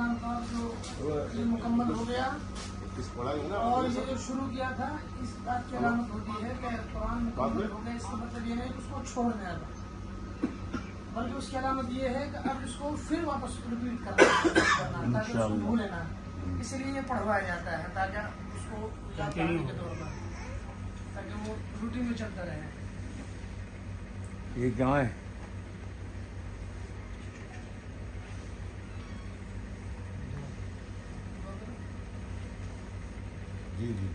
कलाम का जो ये मुकम्मल हो गया और ये जो शुरू किया था इस बात की अलामत होती है कि कुरान मुकम्मल हो गया। इसका मतलब ये नहीं कि उसको छोड़ने आना, बल्कि उसकी अलामत ये है कि अब इसको फिर वापस रिपीट करना ताकि उसको भूले ना। इसलिए ये पढ़वाया जाता है ताकि उसको याद करने के दौर में, ताकि वो रूटीन में चलता रहे। ये गाँव है। जी जी।